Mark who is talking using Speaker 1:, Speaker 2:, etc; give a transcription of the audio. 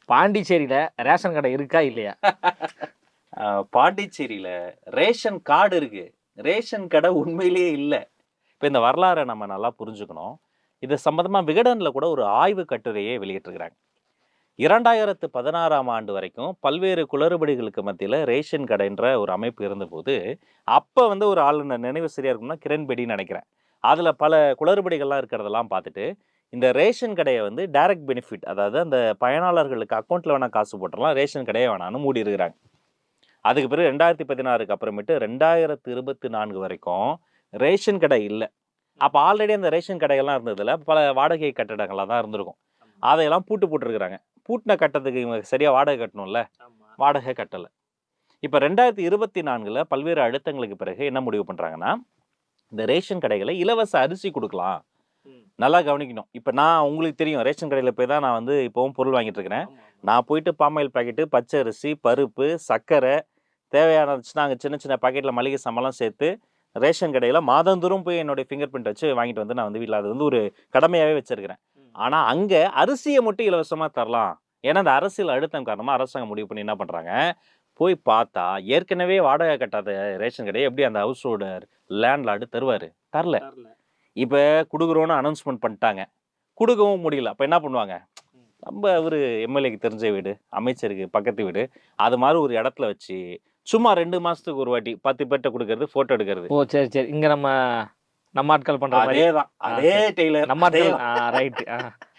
Speaker 1: பாண்டிச்சேரியில ரேஷன் கடை இருக்கா இல்லையா?
Speaker 2: பாண்டிச்சேரியில ரேஷன் கார்டு இருக்கு. ரேஷன் கடை உண்மையிலேயே இல்ல. இப்ப இந்த வரலாற நம்ம நல்லா புரிஞ்சுக்கணும். இது சம்பந்தமா விகடன்ல கூட ஒரு ஆய்வு கட்டுரையே வெளியிட்டிருக்கிறாங்க. 2016ஆம் ஆண்டு வரைக்கும் பல்வேறு குளறுபடிகளுக்கு மத்தியில ரேஷன் கடைன்ற ஒரு அமைப்பு இருந்தபோது, அப்ப வந்து ஒரு ஆளுநர் நினைவு சரியா இருக்கும்னா கிரண் பேடின்னு நெனைக்கிறேன். அதுல பல குளறுபடிகள்லாம் இருக்கிறதெல்லாம் பார்த்துட்டு, இந்த ரேஷன் கடைய வந்து டைரக்ட் பெனிஃபிட் அதாவது அந்த பயனாளர்களுக்கு அக்கவுண்ட்ல வேணா காசு போட்டுறலாம். ரேஷன் கடைய வேணான்னு மூடியிருக்கிறாங்க. அதுக்கு பிறகு 2016க்கு அப்புறமேட்டு 2024 வரைக்கும் ரேஷன் கடை இல்ல. அப்ப ஆல்ரெடி அந்த ரேஷன் கடைகள்லாம் இருந்ததுல பல வாடகை கட்டடங்களா தான் இருந்திருக்கும். அதையெல்லாம் பூட்டு போட்டுருக்காங்க. பூட்டின கட்டடத்துக்கு இவங்க சரியா வாடகை கட்டணும்ல. வாடகை கட்டல. இப்ப 2024ல பல்வேறு அழுத்தங்களுக்கு பிறகு என்ன முடிவு பண்றாங்கன்னா, இந்த ரேஷன் கடைகள இலவச அரிசி குடுக்கலாம். நல்லா கவனிக்கணும். இப்ப நான் உங்களுக்கு தெரியும் ரேஷன் கடையில போய் தான் நான் வந்து இப்பவும் பொருள் வாங்கிட்டு இருக்கிறேன். நான் போயிட்டு பாமாயில் பாக்கெட்டு, பச்சை அரிசி, பருப்பு, சர்க்கரை தேவையான இருந்துச்சுன்னா அங்க சின்ன சின்ன பாக்கெட்ல மளிகை சாமான்லாம் சேர்த்து ரேஷன் கடையில மாதந்தோறும் போய் என்னுடைய ஃபிங்கர் பிரிண்ட் வச்சு வாங்கிட்டு வந்து நான் வந்து வீட்ல அது வந்து ஒரு கடமையாவே வச்சிருக்கிறேன். ஆனா அங்க அரிசிய மட்டும் இலவசமா தரலாம். ஏன்னா, அந்த அரசியல் அழுத்தம் காரணமா அரசாங்கம் முடிவு பண்ணி என்ன பண்றாங்க, போய் பார்த்தா ஏற்கனவே வாடகை கட்டாத ரேஷன் கடைய எப்படி அந்த ஹவுஸ் ஓனர் லேண்ட்லார்டு தருவாரு? தரல. இப்ப குடுக்குறோம்னு அனௌன்ஸ்மென்ட் பண்ணிட்டாங்க. குடுக்கவும் முடியல. அப்ப என்ன பண்ணுவாங்க? நம்ம ஒரு எம்எல்ஏக்கு தெரிஞ்ச வீடு, அமைச்சருக்கு பக்கத்து வீடு, அது மாரி ஒரு இடத்துல வச்சு, சும்மா 2 மாசத்துக்கு ஒரு வாட்டி 10 பேர்ட்ட குடுக்கறது, ஃபோட்டோ எடுக்கிறது.
Speaker 1: ஓ! சரி, சரி. இங்க நம்ம ஆட்கள் பண்ற மாரி.
Speaker 2: அதேதான். அதே
Speaker 1: சரி.
Speaker 2: டெய்லர்.
Speaker 1: நம்ம ஆட்கள்
Speaker 2: அதேதான்.
Speaker 1: ரைட்.